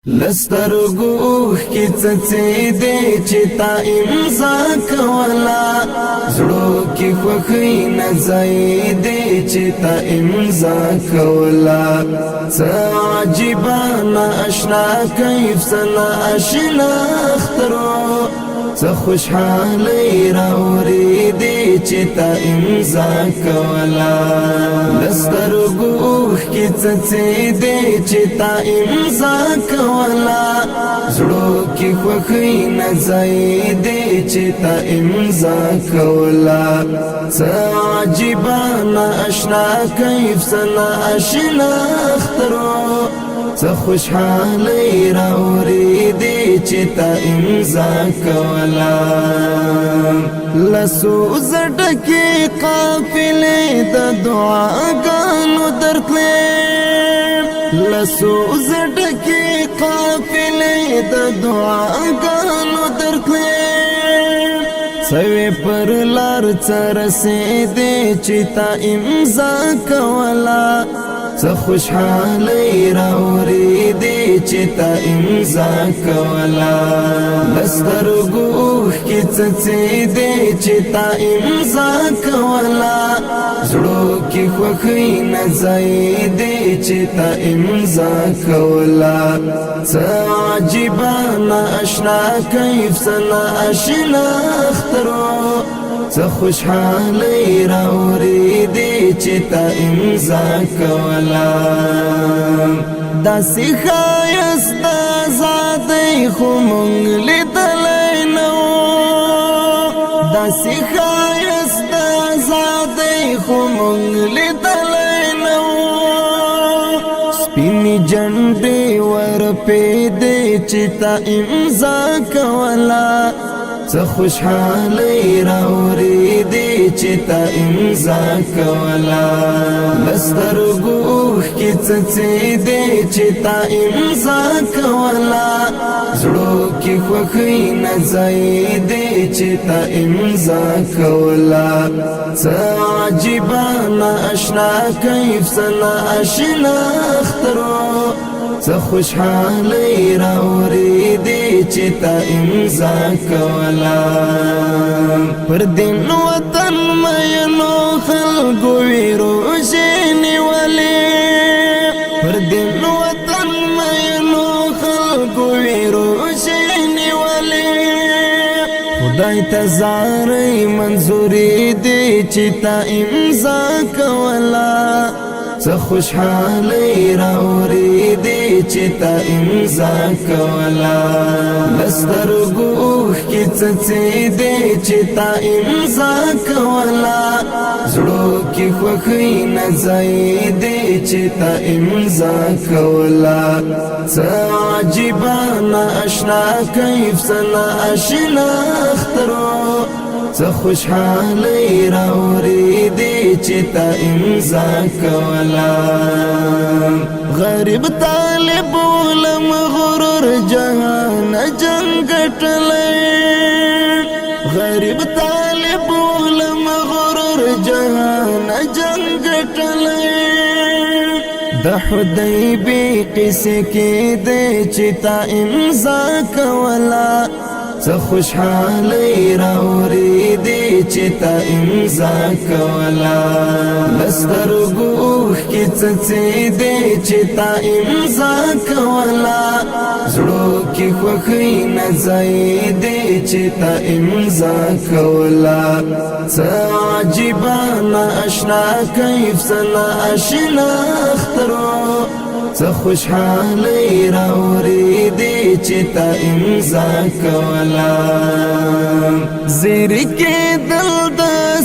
لسترګو کی څڅې دې چې تا امضا کولا زړو کی خوخی نه ځای دې چې تا امضا کولا عجیبانه آشنا کیف سنا آشنا اخترو څه خوشحالي راوړې دې چې تا امضا کولا لسترګو کی څڅې دې چې تا امضا کولا زړو کی خوخی نه ځای دې چې تا امضا کولا څه عجیبانه آشنا کیف سنا آشنا اخترو څه خوشحالي راوړې دې چې تا امضا کولا لسو زړګي قافلې د دعاګانو درتلې لسو زړګي قافلې د دعاګانو درتلې سوي پر لار څرسې دې چې تا امضا کولا څه خوشحالي راوړې دې چې تا امضا کولا لسترګو کی څڅې دې چې تا امضا کولا زړو کی خوخی نه ځای دې چې تا امضا کولا څه عجیبانه آشنا کیف سنا آشنا اخترو څه خوشحالي راوړې دې چې تا امضا کولا داسې ښایسته ذاتې خو مونږ لیدلی نه وو داسې ښایسته ذاتې خو مونږ لیدلی نه وو سپینې جنډې ورپېدې چې تا امضا کولا څه خوشحالي راوړې دې چې تا امضا کولا لسترګو کی څڅې دې چې تا امضا کولا زړو کی خوخی نه ځای دې چې تا امضا کولا څه عجیبانه آشنا کیف سنا آشنا اخترو څه خوشحالي راوړې دې چې تا امضا کولا پر دین وطن مینو خلکو ویرو شینولې پر دین وطن مینو خلکو ویرو شینولې خدای ته زارې منظورې دې چې تا امضا کولا څه خوشحالي راوړې دې چې تا امضا کولا لسترګو کی څڅې دې چې تا امضا کولا زړو کی خوخی نه ځای دې چې تا امضا کولا څه عجیبانه آشنا کیف سنا آشنا اخترو څه خوشحالي راوړې دې چې تا امضا کولا غریب طالب ولم غرور جهان جنگ ټلې غریب طالب ولم غرور جهان جنگ ټلې د حدیبی قصه کې دې چې تا امضا کولا څه خوشحالي راوړې دې چې تا امضا کولا لسترګو کی څڅې دې چې تا امضا کولا زړو کی خوخی نه ځای دې چې تا امضا کولا څه عجیبانه آشنا کیف سنا آشنا اخترو څه خوشحالي راوړې دې چې تا امضا کولا زیر کې دل د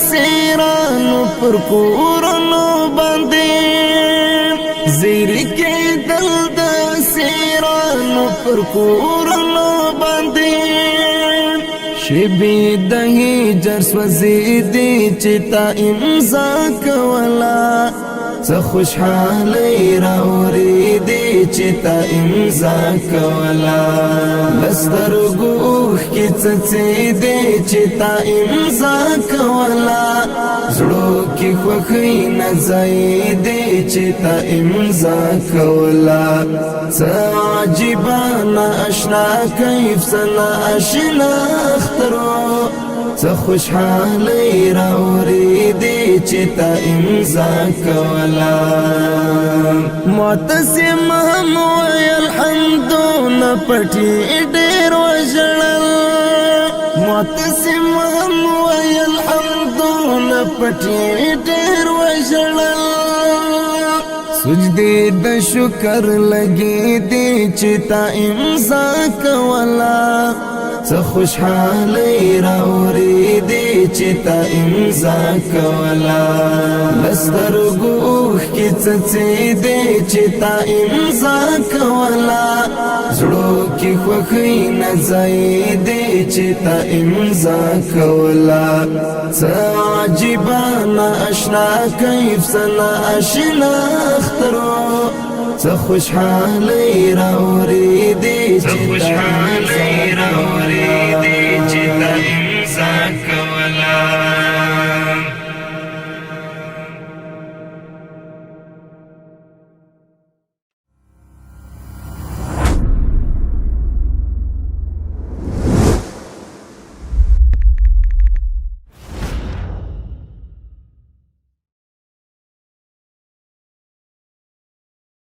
سیرانو پر کورونو باندې زیر کې دل د سیرانو پر کورونو باندې شبي د هجر سوځې دې چې تا امضا کولا څه څه خوشحالي راوریدې چې تا امضا کولا لسترګو اوښکې څڅېدې چې تا امضا کولا زړو کې خوښۍ نه ځایېدې چې تا امضا کولا څه عجیبه نا اشنا کیف څه نا اشنا اخترو څه خوشحالي راوریدې چې تا امضا کولا معتصم هم ویل حمدونه پټي ډېر وژړل معتصم هم ویل حمدونه پټي ډېر وژړل سجدې د شکر لګې دې چې تا امضا کولا څه خوشحالي راوریدې چې تا امضا کولا لسترګو اوښکې څڅېدې چې تا امضا کولا زړو کې خوښۍ نه ځایېدې چې تا امضا کولا څه عجیبه نا اشنا کیف څه نا اشنا اخترو څه خوشحالي راوریدې